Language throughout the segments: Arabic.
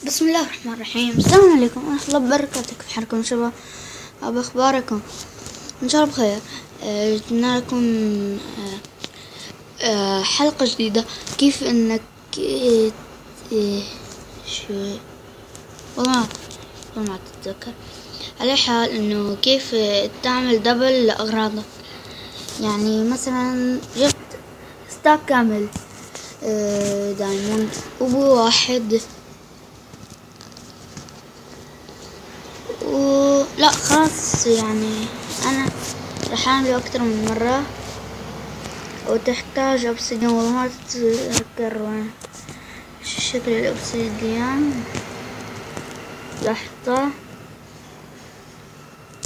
بسم الله الرحمن الرحيم. السلام عليكم ورحمة الله وبركاته. كيف حالكم شباب؟ بأخباركم؟ إن شاء الله بخير. جبنا لكم حلقة جديدة. كيف إنك شو والله ما أتذكر. على حال إنه كيف تعمل دبل لأغراضك. يعني مثلا جبت ستاك كامل دايموند وبواحد لا خلاص، يعني انا راح اعمله اكتر من مرة وتحتاج obsidian. والله ما تتذكر وين شكل الأوبسيديان. لحظة،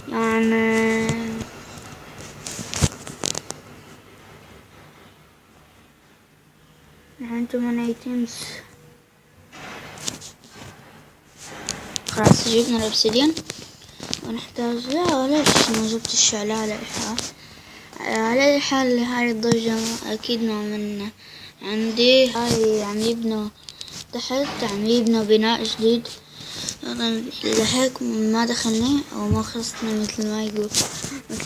يعني انتم من ايتيمز. خلاص جبنا الأوبسيديان ونحتاج، لا ليش ما جبت الشعلة؟ على أي حال هاي الضجة أكيد ما من عندي. هاي عم يبنوا تحت، عم يبنوا بناء جديد. لهيك ما دخلني أو ما خصني مثل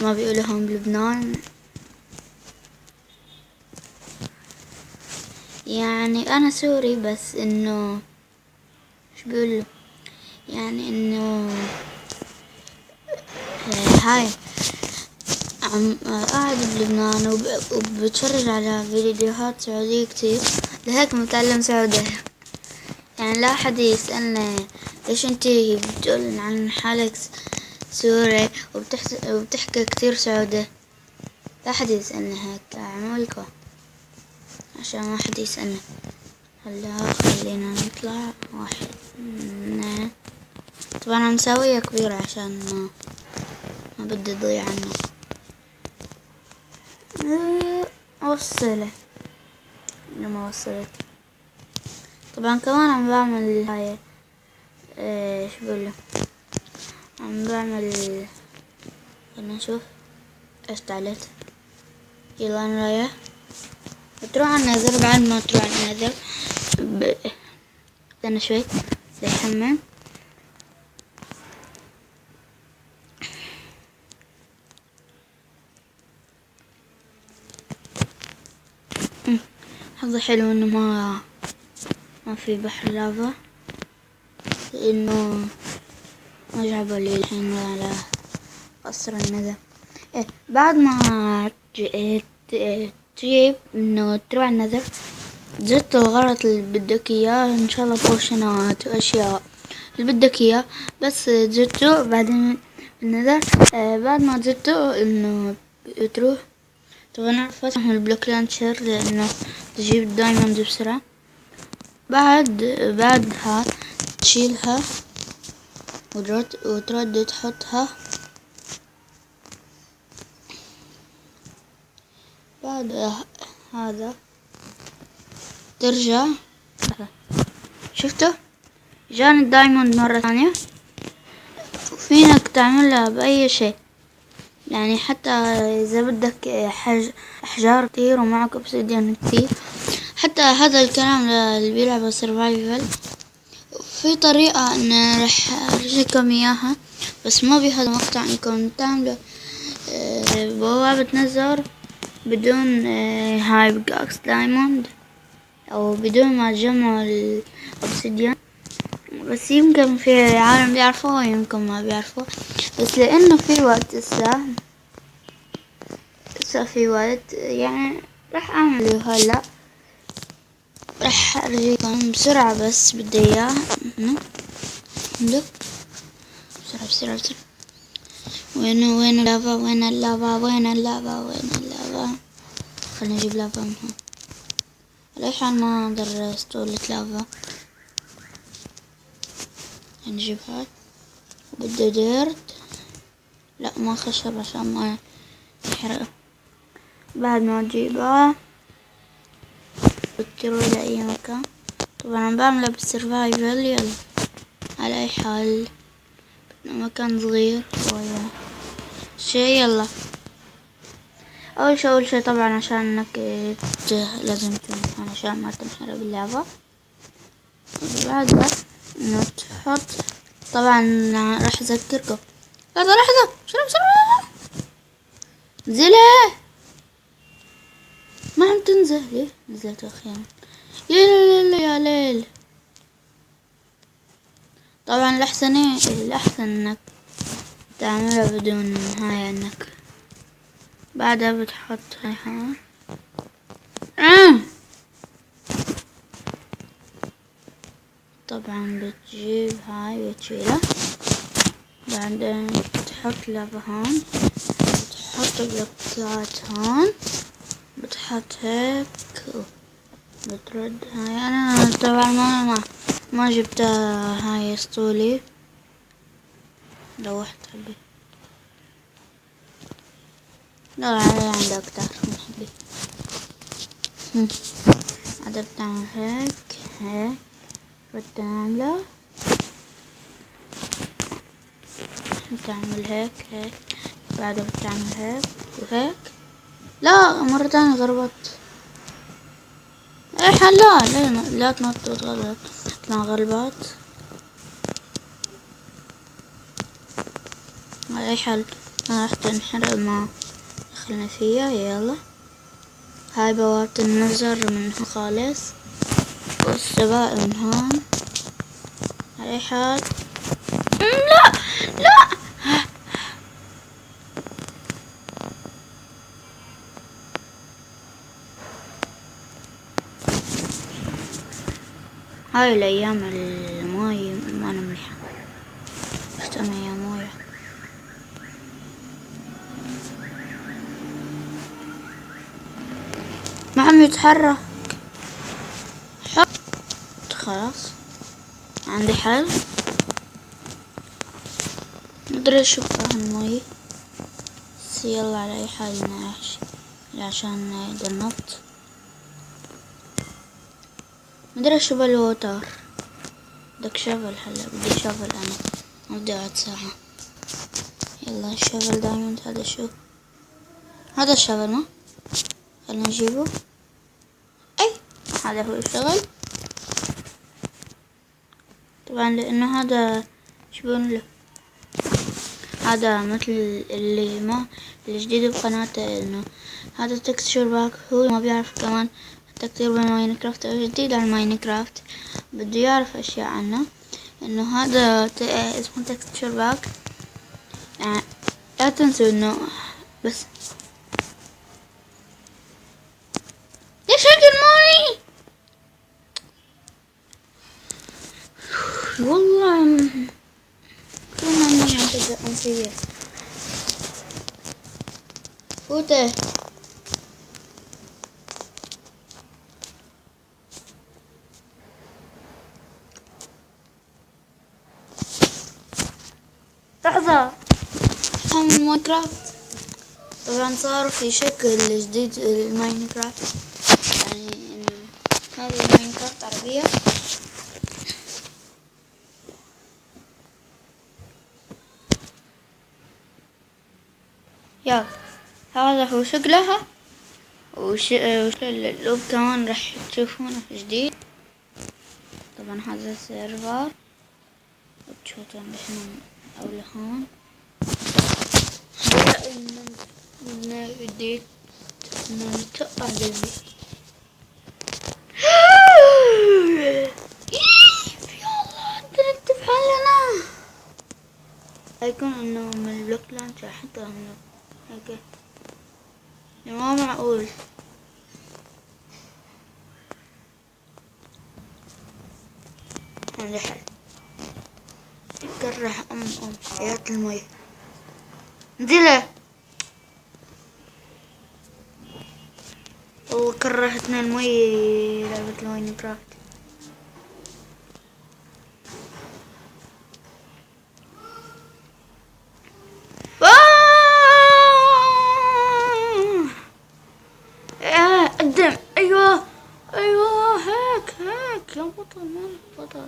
ما بيقولوا هون بلبنان. يعني أنا سوري، بس إنه شو بيقولوا، يعني إنه هاي عم قاعد بلبنان وبتفرج على فيديوهات سعودية كتير، لهيك متعلم سعودي. يعني لا أحد يسألني ليش انتي بتقول عن حالك سوري وبتحكي كتير سعودي. لا أحد يسألني هيك، أعملكوا عشان ما أحد يسألني. هلا خلينا نطلع واحد اثنين. طبعا أنا مسوية كبيرة عشان ما بدي تضيع عنه. وصله لما وصلت. طبعا كمان عم بعمل هاي شو بقوله، عم بعمل، خلنا نشوف ايش تعلت. يلا انا رايح بتروح على النذر. بعد ما تروح على النذر استنى شوي ليحمم. حظي حلو انه ما في بحر لافا، لانه ما جابوا لي الحين على قصر الندى. بعد ما تجيب انه تروح على النذر، زدت الغرض اللي بدك اياه، ان شاء الله بوشنات واشياء اللي بدك اياه، بس زدته بعدين النذر. بعد ما زدته انه تروح. طبعا انا فتح من البلوك لانشر لانه تجيب الدايموند بسرعة. بعدها تشيلها وترد تحطها. بعد هذا ترجع. شفتوا جاني الدايموند مرة ثانية. فينك تعملها بأي شيء، يعني حتى إذا بدك أحجار كتير ومعك أوبسيديان كتير. حتى هذا الكلام اللي بيلعب سرفايفل في طريقة أنا رح أرجيكم إياها، بس ما بهذا المقطع. إنكم تعملوا بوابة نزر بدون هاي بيكاكس دايموند، أو بدون ما تجمعوا الأوبسيديان. بس يمكن في عالم بيعرفوه يمكن ما بيعرفوه، بس لأنه في وقت لسه في وقت، يعني راح أعمله هلا. راح أرجيكم بسرعة، بس بدي إياه بسرعة. وين اللافا؟ وين اللافا؟ خلينا نجيب لافا من هون. ليش ما أقدر استولة لافا؟ نجيب هاد وبده ديرت. لا ما خشب عشان ما يحرق. بعد ما تجيبها بتروح لأي مكان. طبعا أنا بعمله بالسرفايفل. يلا على أي حال مكان صغير ويا شي. يلا أول شي طبعا عشان انك لازم تنحن عشان ما تنحرق باللعبة. بعدها انه تحط. طبعا راح اذكركم. لحظة بسرعة نزلي. ما عم تنزل. ليه نزلت اخيرا؟ يا ليل يا ليل. طبعا الأحسن إنك تعملها بدون هاي، إنك بعدها بتحط هاي هون. طبعا بتجيب هاي بتشيلها، بعدين بتحط لعبة هون، بتحط بلوكات هون، بتحط هيك بترد هاي. أنا طبعا ما جبتها هاي اسطولي، لوحت حبي. لا علي عندك أكتر من حبي. هذا بتعمل هيك بتعمله، بتعمل هيك بعدها بتعمل هيك وهيك. لا مرة تانية غربت. اي حل. لا تنط وتغلط. لا غلبت. على اي حل انا رح تنحرق ما دخلنا فيها. يلا هاي بوابة النظر من هون خالص، والسباق من هون. على اي حال. لا لا هاي الايام الماي ما أنا مليحة. استنى يا مويه. ما عم يتحرك. حط. خلاص عندي حل. مدري شو هالمي، بس يلا على اي حال نعيش عشان النط. مدري شو بالوتر. بدك شغل هلا. بدي شغل انا. بدي اقعد ساعة. يلا الشغل دايموند. هذا شو؟ هذا الشغل ما خلنا نجيبه. اي هذا هو الشغل. طبعا لانه هذا شو بقول له، هذا مثل اللي الجديد بقناته، انه هذا تكستشر باك. هو ما بيعرف كمان تكتير بالماينكرافت او جديد على الماينكرافت، بده يعرف اشياء عنه. انه هذا اسمه تكستشر باك. يعني لا تنسوا انه بس. ليش هيك الماي؟ والله كنا الماي عم تدقن فيا. فوته. لحظة. هم ماينكرافت طبعا صار في شكل جديد الماينكرافت، يعني إنه هذه ماينكرافت عربية. يلا هذا هو شكلها، اللوب كمان راح تشوفونه جديد. طبعا هذا السيرفر بتشوفون هنا او لهون. هلا من بديت ننطق على البيت. يلا ترتب حالنا. هيكون انه من البلوك لانش حتى من هيك. ما معقول. عندي حل. كره حياة المي. انزله. وكرهتنا المي لعبة الماينكرافت. قدم. ايوه هيك يا بطل. ما انك بطل.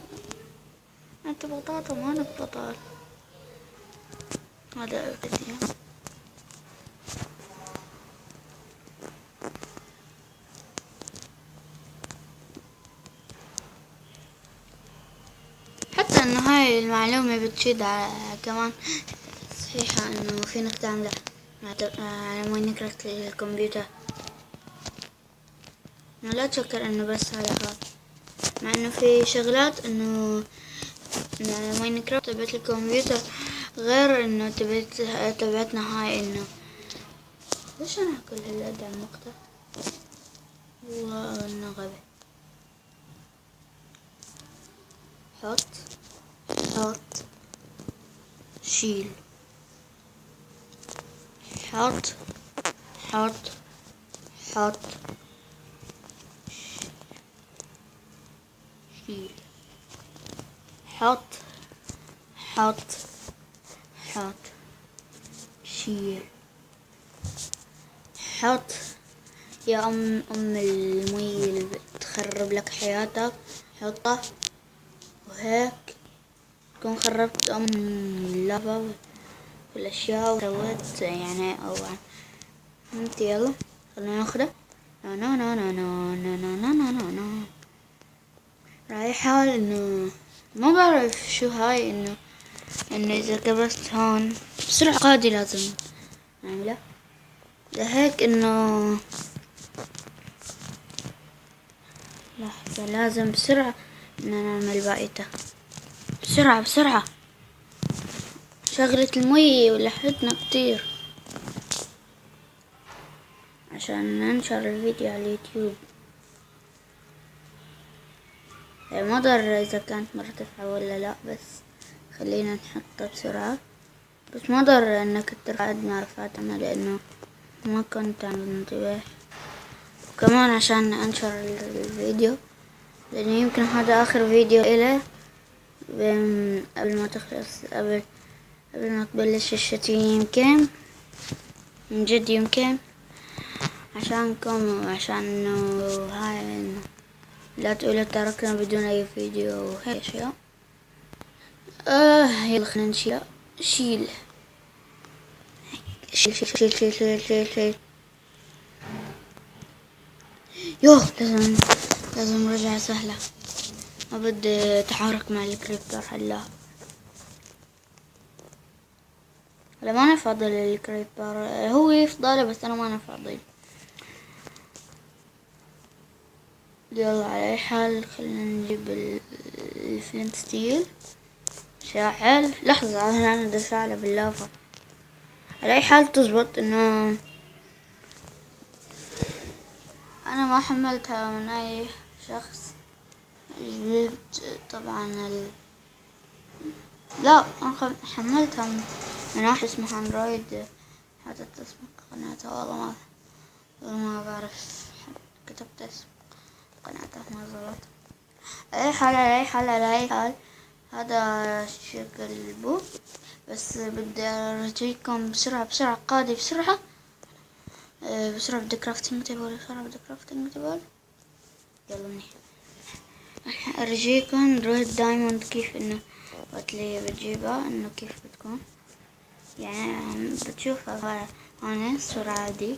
انت بطاطا ما انك بطل. هذا الفيديو. حتى انه هاي المعلومة بتشيد كمان صحيحة انه فينك تعملها على ماينكرافت الكمبيوتر. لا تفكر انه بس على هذا، مع انه في شغلات انه على ماينكرافت تبعت الكمبيوتر غير انه تبعتنا هاي. انه ليش انا اكل هالقد على المقطع؟ والله انه غبي. حط شيل، حط شيل، حط شيل، حط. يا ام المي اللي بتخرب لك حياتك حطه، وهيك تكون خربت اللعبة والاشياء وسويت يعني. او انت يلا خلينا ناخده. نا نا نا نا نا نا نا نا نا نا. رايح حال انه ما بعرف شو هاي، انه اذا كبست هون بسرعة قادي لازم نعمله لهيك. انه لحظة لازم بسرعة اننا نعمل باقيته بسرعة. شغلة المي ولحقتنا كتير عشان ننشر الفيديو على اليوتيوب. ما ادري اذا كانت مرتفعة ولا لا، بس خلينا نحطها بسرعة. بس ما ادري انك ترفع قدنا رفعتنا لانه ما كنت عم انتبه. وكمان عشان انشر الفيديو لانه يمكن هذا اخر فيديو الي قبل ما تخلص، قبل ما تبلش الشتي. يمكن من جد يمكن عشانكم، عشان انه هاي إنه لا تقولوا تركنا بدون اي فيديو وهيك اشياء. يلا خلينا نشيل شيل. يوه لازم رجع سهلة. ما بدي تحرك مع الكريبتر هلا. ما انا فاضل الكريبتر، هو يفضل بس انا ما انا فاضل. يلا على اي حال خلينا نجيب الفلنت ستيل. شاعل لحظة انا بدي اشعله باللافا. على اي حال تزبط انه انا ما حملتها من اي شخص. جبت طبعا لا انا حملتها من واحد اسمه اندرويد. حتى اسم قناتها والله ما بعرف، كتبت اسم قناتها ما زبط. على اي حال هذا شكل بو. بس بدي ارجيكم بسرعة قادي بسرعة. بدي كرافتنج تيبل يلا منيح. ارجيكم روح دايموند كيف انه وقت اللي بتجيبها انه كيف بتكون. يعني بتشوفها هون صورة عادي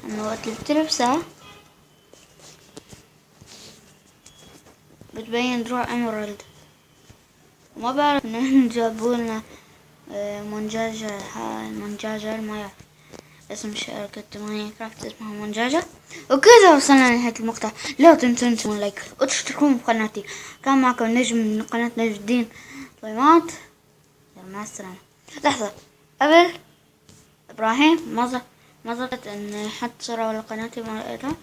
انه وقت اللي بتلبسها بتبين دروع اميرالد. وما بعرف انه جابولنا منجاجة ما يعرف اسم شركة ماينكرافت اسمها منجاجة. وكذا وصلنا لنهاية المقطع. لا تنسوا لايك وتشتركون بقناتي. كان معكم نجم من قناة نجم الدين طيمات. يلا مع السلامة. لحظة قبل ابراهيم ما ظبطت ان حط صورة ولا قناتي ما لقيتها.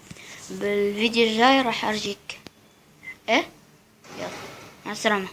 بالفيديو الجاي راح ارجيك. ايه يلا مع السلامة.